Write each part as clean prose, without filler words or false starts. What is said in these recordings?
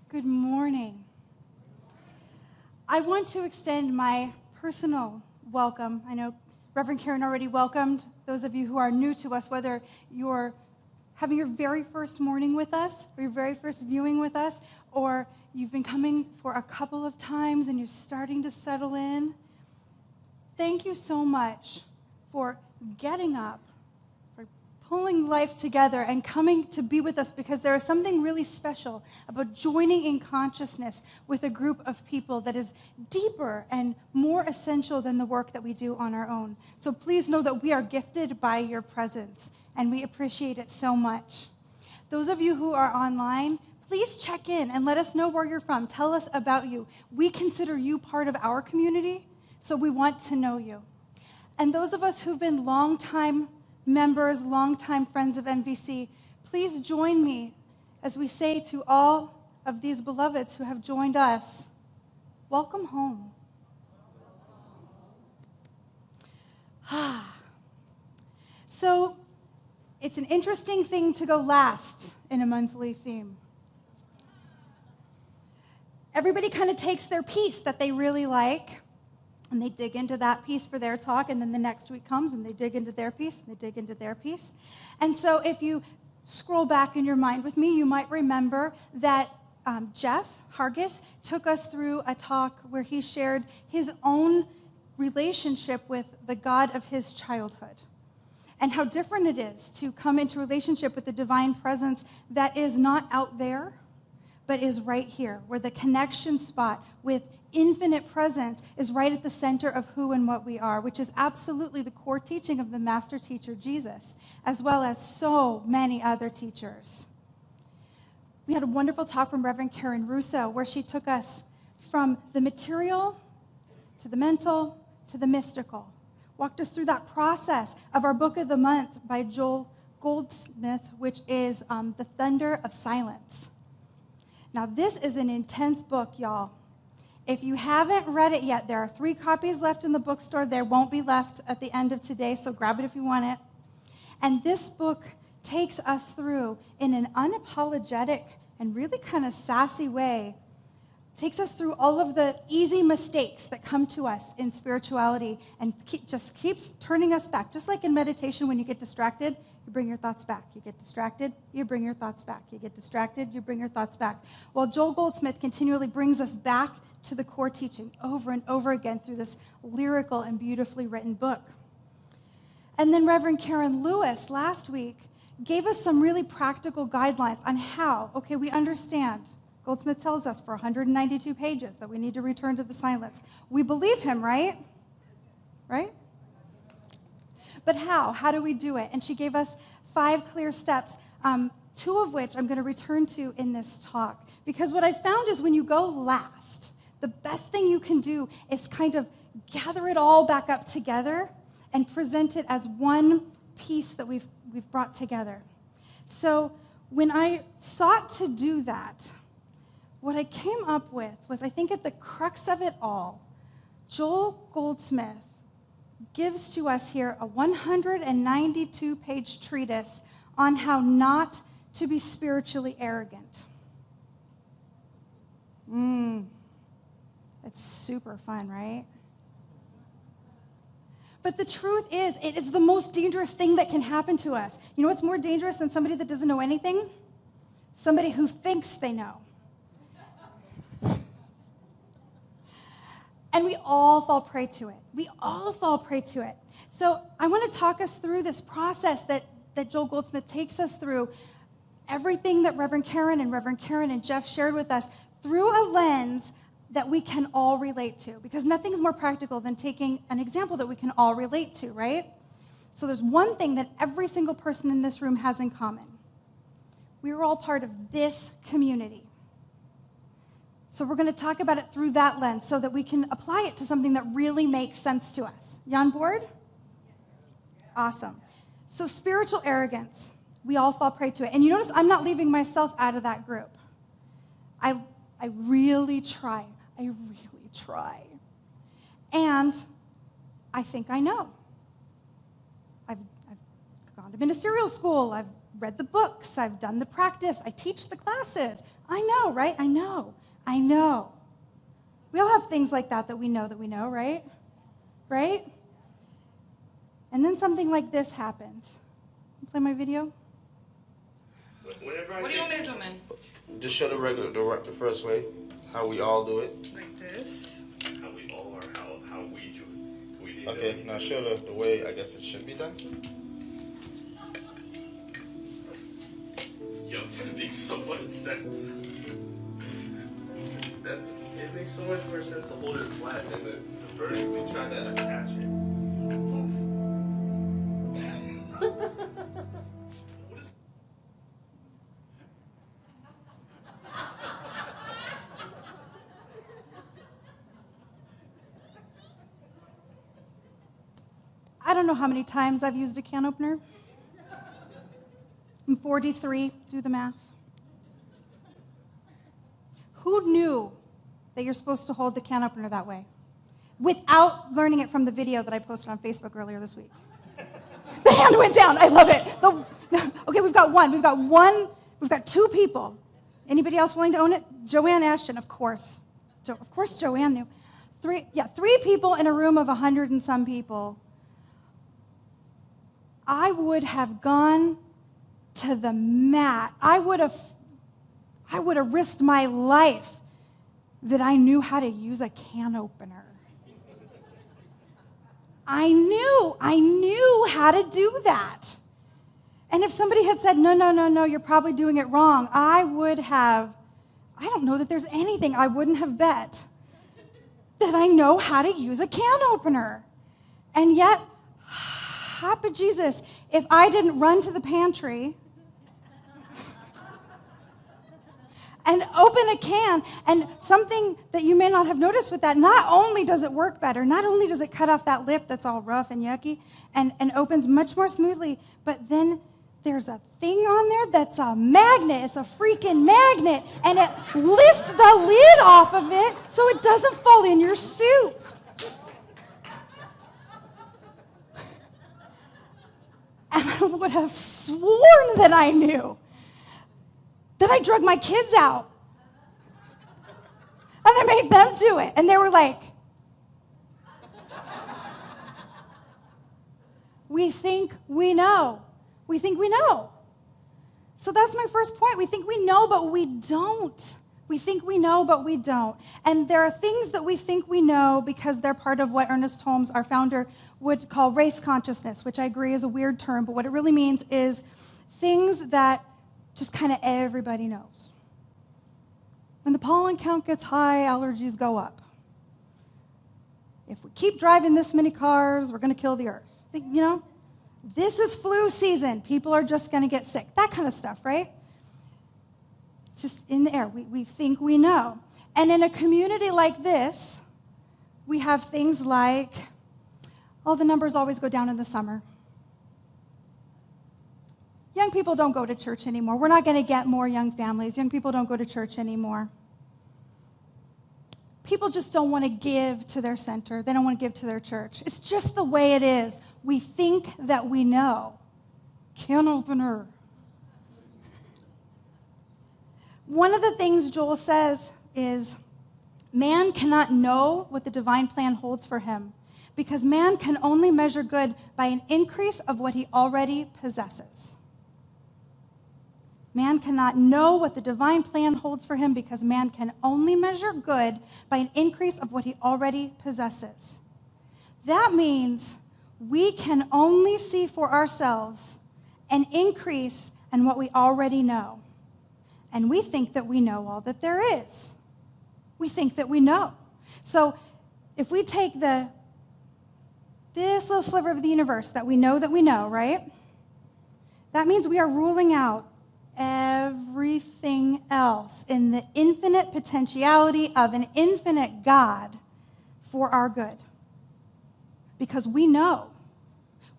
Good morning. I want to extend my personal welcome. I know Reverend Karen already welcomed those of you who are new to us, whether you're having your very first morning with us, or your very first viewing with us, or you've been coming for a couple of times and you're starting to settle in. Thank you so much for getting up, for pulling life together and coming to be with us, because there is something really special about joining in consciousness with a group of people that is deeper and more essential than the work that we do on our own. So please know that we are gifted by your presence, and we appreciate it so much. Those of you who are online, please check in and let us know where you're from. Tell us about you. We consider you part of our community, so we want to know you. And those of us who've been longtime members, longtime friends of NVC, please join me as we say to all of these beloveds who have joined us, welcome home. So, it's an interesting thing to go last in a monthly theme. Everybody kind of takes their piece that they really like, and they dig into that piece for their talk, and then the next week comes, and they dig into their piece, and they dig into their piece. And so if you scroll back in your mind with me, you might remember that Jeff Hargis took us through a talk where he shared his own relationship with the God of his childhood, and how different it is to come into relationship with the divine presence that is not out there, but is right here, where the connection spot with infinite presence is right at the center of who and what we are, which is absolutely the core teaching of the master teacher, Jesus, as well as so many other teachers. We had a wonderful talk from Reverend Karen Russo, where she took us from the material to the mental to the mystical, walked us through that process of our book of the month by Joel Goldsmith, which is The Thunder of Silence. Now, this is an intense book, y'all. If you haven't read it yet, there are 3 copies left in the bookstore. There won't be left at the end of today, so grab it if you want it. And this book takes us through, in an unapologetic and really kind of sassy way, takes us through all of the easy mistakes that come to us in spirituality and just keeps turning us back. Just like in meditation, when you get distracted, you bring your thoughts back. You get distracted, you bring your thoughts back. You get distracted, you bring your thoughts back. Well, Joel Goldsmith continually brings us back to the core teaching over and over again through this lyrical and beautifully written book. And then Reverend Karen Lewis last week gave us some really practical guidelines on how, okay, we understand. Goldsmith tells us for 192 pages that we need to return to the silence. We believe him, right? Right? But how? How do we do it? And she gave us 5 clear steps, 2 of which I'm going to return to in this talk. Because what I found is when you go last, the best thing you can do is kind of gather it all back up together and present it as one piece that we've brought together. So when I sought to do that, what I came up with was, I think at the crux of it all, Joel Goldsmith gives to us here a 192-page treatise on how not to be spiritually arrogant. That's super fun, right? But the truth is, it is the most dangerous thing that can happen to us. You know what's more dangerous than somebody that doesn't know anything? Somebody who thinks they know. And we all fall prey to it. We all fall prey to it. So I want to talk us through this process that Joel Goldsmith takes us through, everything that Reverend Karen and Jeff shared with us, through a lens that we can all relate to. Because nothing's more practical than taking an example that we can all relate to, right? So there's one thing that every single person in this room has in common. We are all part of this community. So we're going to talk about it through that lens so that we can apply it to something that really makes sense to us. You on board? Awesome. So spiritual arrogance, we all fall prey to it. And you notice I'm not leaving myself out of that group. I really try. And I think I know. I've gone to ministerial school. I've read the books. I've done the practice. I teach the classes. I know, right? I know. We all have things like that we know, right? Right? And then something like this happens. Play my video? What do you want me to do, man? Just show the first way, how we all do it. Like this? How we all are, how we do it. We do Okay, it. now show the way I guess it should be done. Yo, that makes so much sense. It makes so much more sense to hold it flat than to vertically try to attach it. I don't know how many times I've used a can opener. I'm 43, do the math. Who knew that you're supposed to hold the can opener that way without learning it from the video that I posted on Facebook earlier this week? The hand went down. I love it. Okay, we've got two people. Anybody else willing to own it? Joanne Ashton, of course. Of course Joanne knew. Three people in a room of 100 and some people. I would have gone to the mat. I would have risked my life that I knew how to use a can opener. I knew how to do that. And if somebody had said, no, you're probably doing it wrong, I don't know that there's anything I wouldn't have bet that I know how to use a can opener. And yet, happy Jesus, if I didn't run to the pantry and open a can, and something that you may not have noticed with that, not only does it work better, not only does it cut off that lip that's all rough and yucky and opens much more smoothly, but then there's a thing on there that's a magnet. It's a freaking magnet, and it lifts the lid off of it so it doesn't fall in your soup. And I would have sworn that I knew that I drug my kids out. And I made them do it. And they were like, we think we know. We think we know. So that's my first point. We think we know, but we don't. We think we know, but we don't. And there are things that we think we know because they're part of what Ernest Holmes, our founder, would call race consciousness, which I agree is a weird term, but what it really means is things that just kind of everybody knows. When the pollen count gets high, allergies go up. If we keep driving this many cars, we're going to kill the earth. This is flu season. People are just going to get sick. That kind of stuff, right? It's just in the air. We think we know. And in a community like this, we have things like, the numbers always go down in the summer. Young people don't go to church anymore. We're not going to get more young families. Young people don't go to church anymore. People just don't want to give to their center. They don't want to give to their church. It's just the way it is. We think that we know. Can opener. One of the things Joel says is, man cannot know what the divine plan holds for him because man can only measure good by an increase of what he already possesses. Man cannot know what the divine plan holds for him because man can only measure good by an increase of what he already possesses. That means we can only see for ourselves an increase in what we already know. And we think that we know all that there is. We think that we know. So if we take this little sliver of the universe that we know, right? That means we are ruling out everything else in the infinite potentiality of an infinite God for our good. Because we know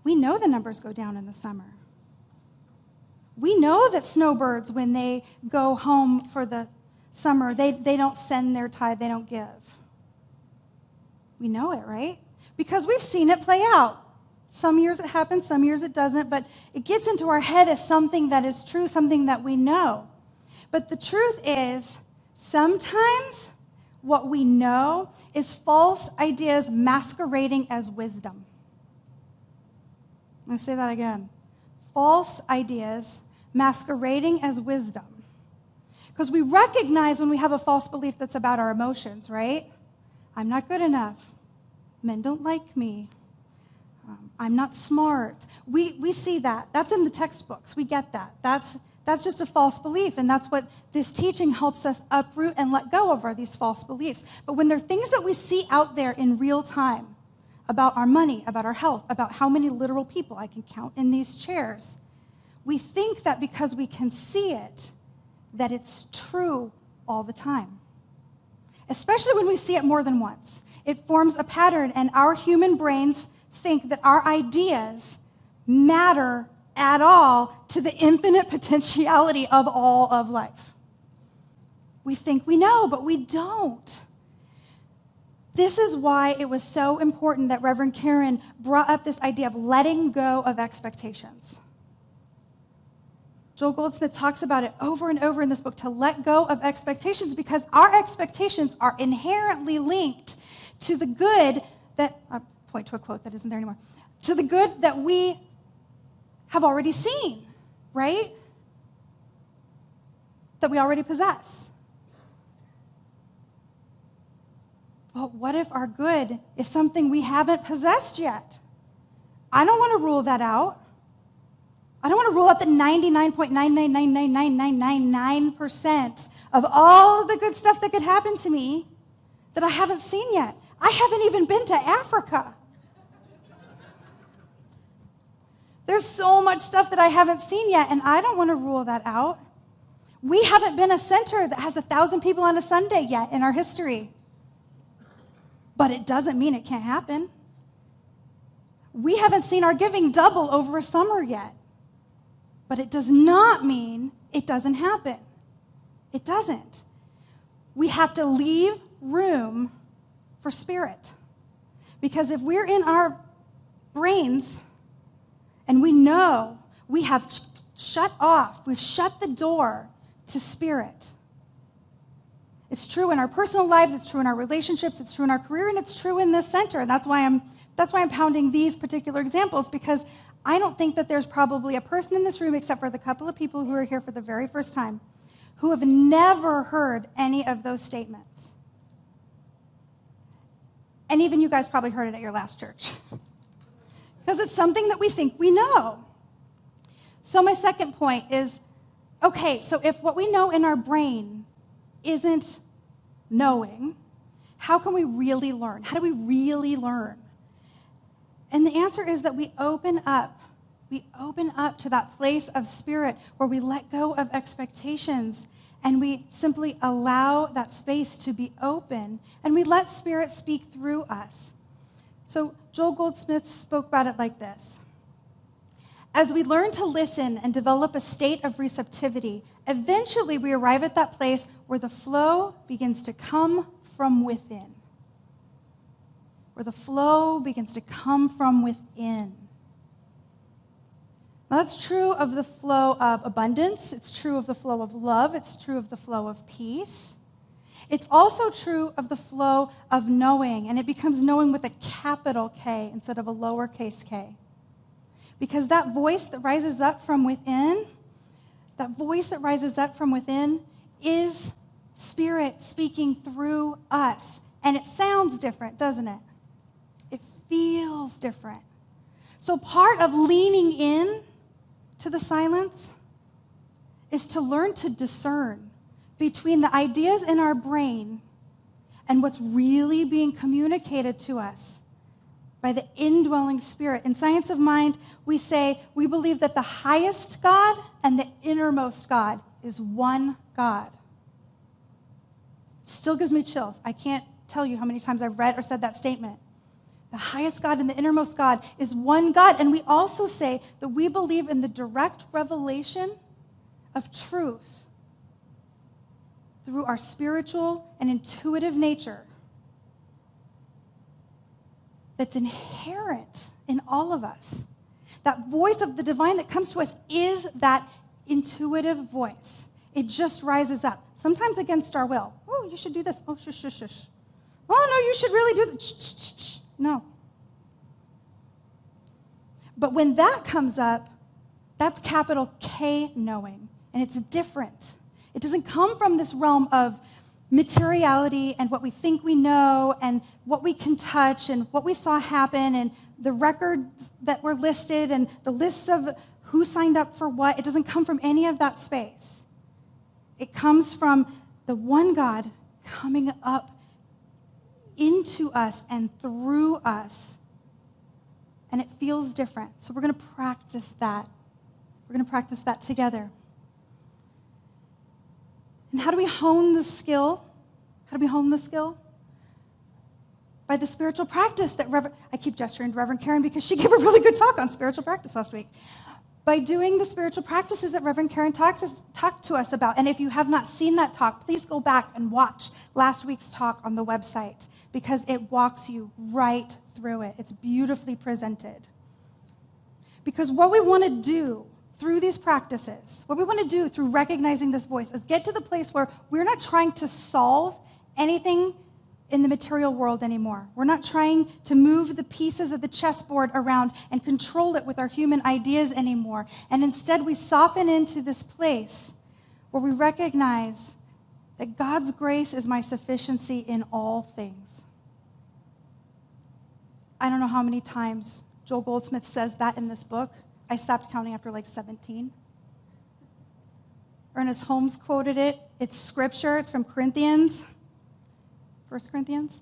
the numbers go down in the summer. We know that snowbirds, when they go home for the summer, they don't send their tithe, they don't give. We know it, right? Because we've seen it play out Some years it happens, some years it doesn't, but it gets into our head as something that is true, something that we know. But the truth is, sometimes what we know is false ideas masquerading as wisdom. I'm going to say that again. False ideas masquerading as wisdom. Because we recognize when we have a false belief that's about our emotions, right? I'm not good enough. Men don't like me. I'm not smart. We see that. That's in the textbooks. We get that. That's just a false belief, and that's what this teaching helps us uproot and let go of, are these false beliefs. But when there are things that we see out there in real time about our money, about our health, about how many literal people I can count in these chairs, we think that because we can see it, that it's true all the time. Especially when we see it more than once. It forms a pattern, and our human brains think that our ideas matter at all to the infinite potentiality of all of life. We think we know, but we don't. This is why it was so important that Reverend Karen brought up this idea of letting go of expectations. Joel Goldsmith talks about it over and over in this book, to let go of expectations, because our expectations are inherently linked to the good that, I'll point to a quote that isn't there anymore, to the good that we have already seen, right? That we already possess. But what if our good is something we haven't possessed yet? I don't want to rule that out. I don't want to rule out the 99.9999999% of all of the good stuff that could happen to me that I haven't seen yet. I haven't even been to Africa. There's so much stuff that I haven't seen yet, and I don't want to rule that out. We haven't been a center that has 1,000 people on a Sunday yet in our history. But it doesn't mean it can't happen. We haven't seen our giving double over a summer yet. But it does not mean it doesn't happen. It doesn't. We have to leave room for spirit. Because if we're in our brains and we know we have shut off, we've shut the door to spirit. It's true in our personal lives, it's true in our relationships, it's true in our career, and it's true in this center. And that's why I'm pounding these particular examples, because I don't think that there's probably a person in this room, except for the couple of people who are here for the very first time, who have never heard any of those statements. And even you guys probably heard it at your last church. Because it's something that we think we know. So my second point is, okay, so if what we know in our brain isn't knowing, how can we really learn? How do we really learn? And the answer is that we open up. We open up to that place of spirit where we let go of expectations and we simply allow that space to be open and we let spirit speak through us. So Joel Goldsmith spoke about it like this. As we learn to listen and develop a state of receptivity, eventually we arrive at that place where the flow begins to come from within. Where the flow begins to come from within. Now, that's true of the flow of abundance. It's true of the flow of love. It's true of the flow of peace. It's also true of the flow of knowing, and it becomes knowing with a capital K instead of a lowercase k. Because that voice that rises up from within, is spirit speaking through us. And it sounds different, doesn't it? It feels different. So part of leaning in to the silence is to learn to discern between the ideas in our brain and what's really being communicated to us by the indwelling spirit. In Science of Mind, we say we believe that the highest God and the innermost God is one God. It still gives me chills. I can't tell you how many times I've read or said that statement. The highest God and the innermost God is one God. And we also say that we believe in the direct revelation of truth through our spiritual and intuitive nature. that's inherent in all of us. That voice of the divine that comes to us is that intuitive voice. It just rises up, sometimes against our will. Oh, you should do this. Oh, shush, shush, shush. Oh, no, you should really do this. Shh, shh, shh. No. But when that comes up, that's capital K knowing, and it's different. It doesn't come from this realm of materiality and what we think we know and what we can touch and what we saw happen and the records that were listed and the lists of who signed up for what. It doesn't come from any of that space. It comes from the one God coming up into us and through us. And it feels different. So we're going to practice that. We're going to practice that together. And how do we hone the skill? How do we hone the skill? By the spiritual practice that I keep gesturing to Reverend Karen because she gave a really good talk on spiritual practice last week. By doing the spiritual practices that Reverend Karen talked to us about. And if you have not seen that talk, please go back and watch last week's talk on the website because it walks you right through it. It's beautifully presented. Because what we want to do through these practices, what we want to do through recognizing this voice is get to the place where we're not trying to solve anything in the material world anymore. We're not trying to move the pieces of the chessboard around and control it with our human ideas anymore. And instead, we soften into this place where we recognize that God's grace is my sufficiency in all things. I don't know how many times Joel Goldsmith says that in this book. I stopped counting after like 17. Ernest Holmes quoted it. It's scripture. It's from Corinthians. 1 Corinthians.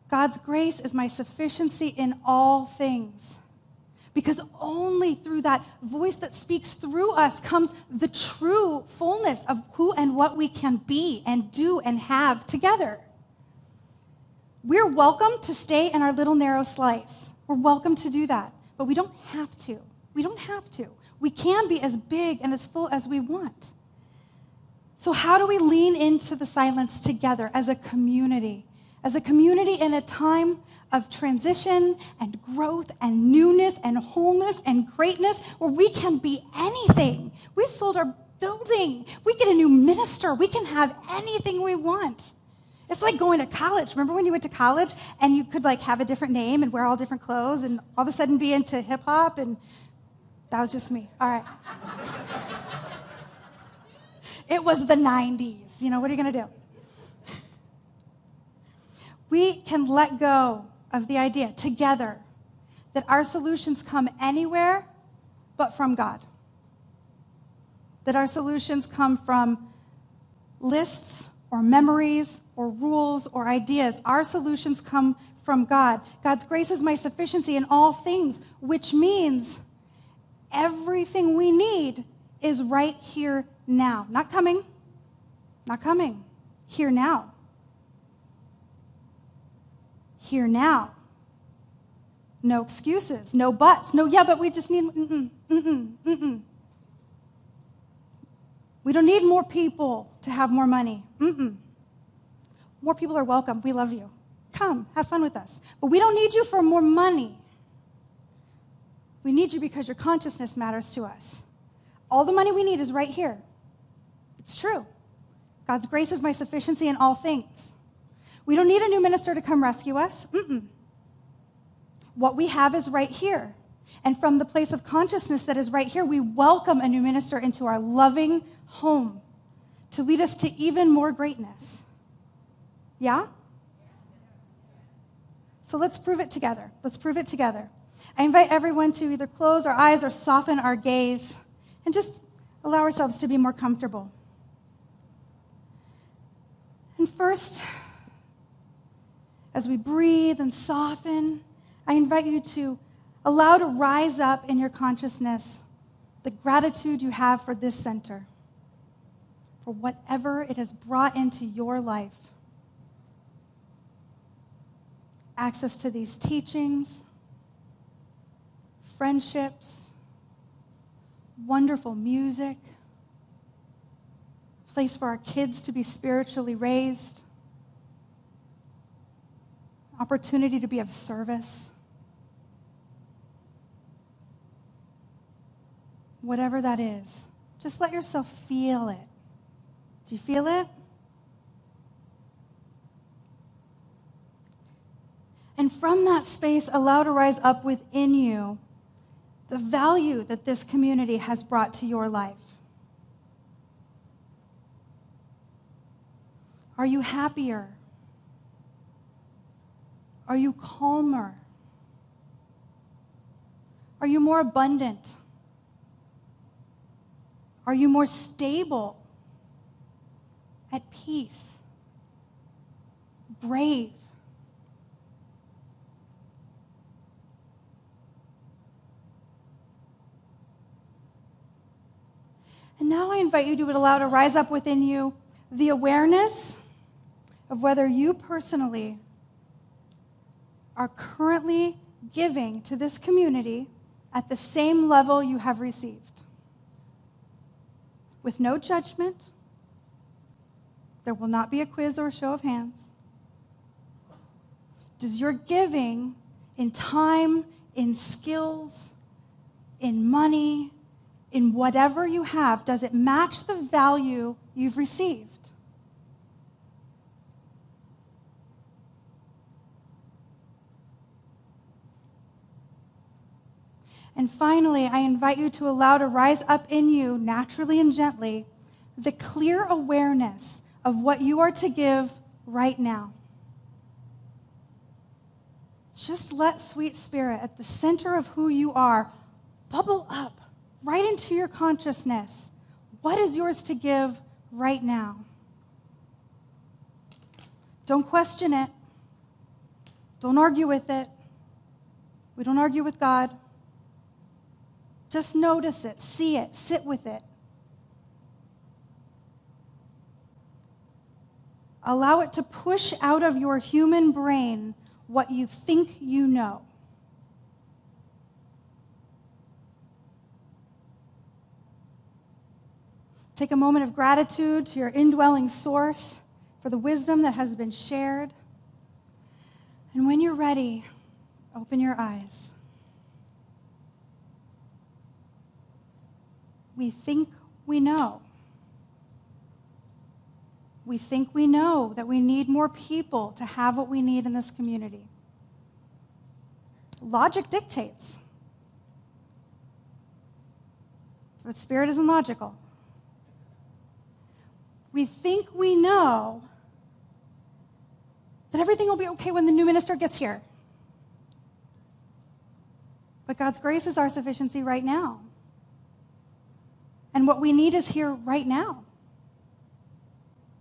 God's grace is my sufficiency in all things. Because only through that voice that speaks through us comes the true fullness of who and what we can be and do and have together. We're welcome to stay in our little narrow slice. We're welcome to do that. But we don't have to. We don't have to. We can be as big and as full as we want. So how do we lean into the silence together as a community? As a community in a time of transition and growth and newness and wholeness and greatness where we can be anything. We've sold our building. We get a new minister. We can have anything we want. It's like going to college. Remember when you went to college and you could like have a different name and wear all different clothes and all of a sudden be into hip hop? And that was just me. All right. It was the 90s. You know, what are you going to do? We can let go of the idea together that our solutions come anywhere but from God. That our solutions come from lists or memories or rules or ideas. Our solutions come from God. God's grace is my sufficiency in all things, which means everything we need is right here now. Not coming. Not coming. Here now. Here now. No excuses. No buts. No, yeah, but we just need, We don't need more people to have more money. More people are welcome. We love you. Come, have fun with us. But we don't need you for more money. We need you because your consciousness matters to us. All the money we need is right here. It's true. God's grace is my sufficiency in all things. We don't need a new minister to come rescue us. What we have is right here. And from the place of consciousness that is right here, we welcome a new minister into our loving home to lead us to even more greatness. Yeah? So let's prove it together. Let's prove it together. I invite everyone to either close our eyes or soften our gaze and just allow ourselves to be more comfortable. And first, as we breathe and soften, I invite you to allow to rise up in your consciousness the gratitude you have for this center, for whatever it has brought into your life. Access to these teachings, friendships, wonderful music, place for our kids to be spiritually raised, opportunity to be of service. Whatever that is, just let yourself feel it. Do you feel it? And from that space, allow to rise up within you the value that this community has brought to your life. Are you happier? Are you calmer? Are you more abundant? Are you more stable? At peace? Brave? And now I invite you to allow to rise up within you the awareness of whether you personally are currently giving to this community at the same level you have received. With no judgment, there will not be a quiz or a show of hands. Does your giving in time, in skills, in money, in whatever you have, does it match the value you've received? And finally, I invite you to allow to rise up in you, naturally and gently, the clear awareness of what you are to give right now. Just let sweet spirit at the center of who you are bubble up right into your consciousness. What is yours to give right now? Don't question it. Don't argue with it. We don't argue with God. Just notice it, see it, sit with it. Allow it to push out of your human brain what you think you know. Take a moment of gratitude to your indwelling source for the wisdom that has been shared. And when you're ready, open your eyes. We think we know. We think we know that we need more people to have what we need in this community. Logic dictates. But spirit isn't logical. We think we know that everything will be okay when the new minister gets here. But God's grace is our sufficiency right now. And what we need is here right now.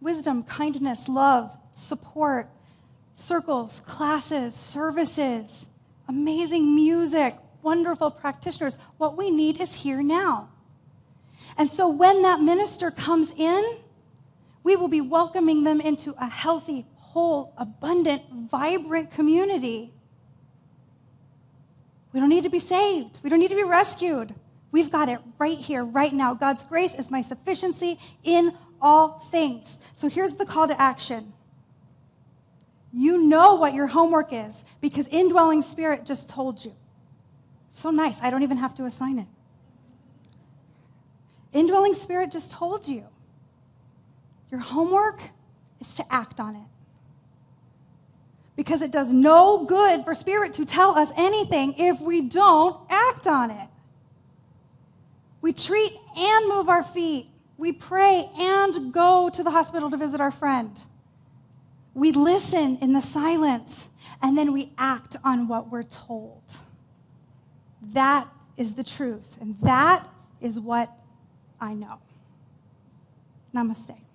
Wisdom, kindness, love, support, circles, classes, services, amazing music, wonderful practitioners. What we need is here now. And so when that minister comes in, we will be welcoming them into a healthy, whole, abundant, vibrant community. We don't need to be saved. We don't need to be rescued. We've got it right here, right now. God's grace is my sufficiency in all things. So here's the call to action. You know what your homework is because indwelling spirit just told you. It's so nice. I don't even have to assign it. Indwelling spirit just told you. Your homework is to act on it. Because it does no good for spirit to tell us anything if we don't act on it. We treat and move our feet. We pray and go to the hospital to visit our friend. We listen in the silence, and then we act on what we're told. That is the truth, and that is what I know. Namaste.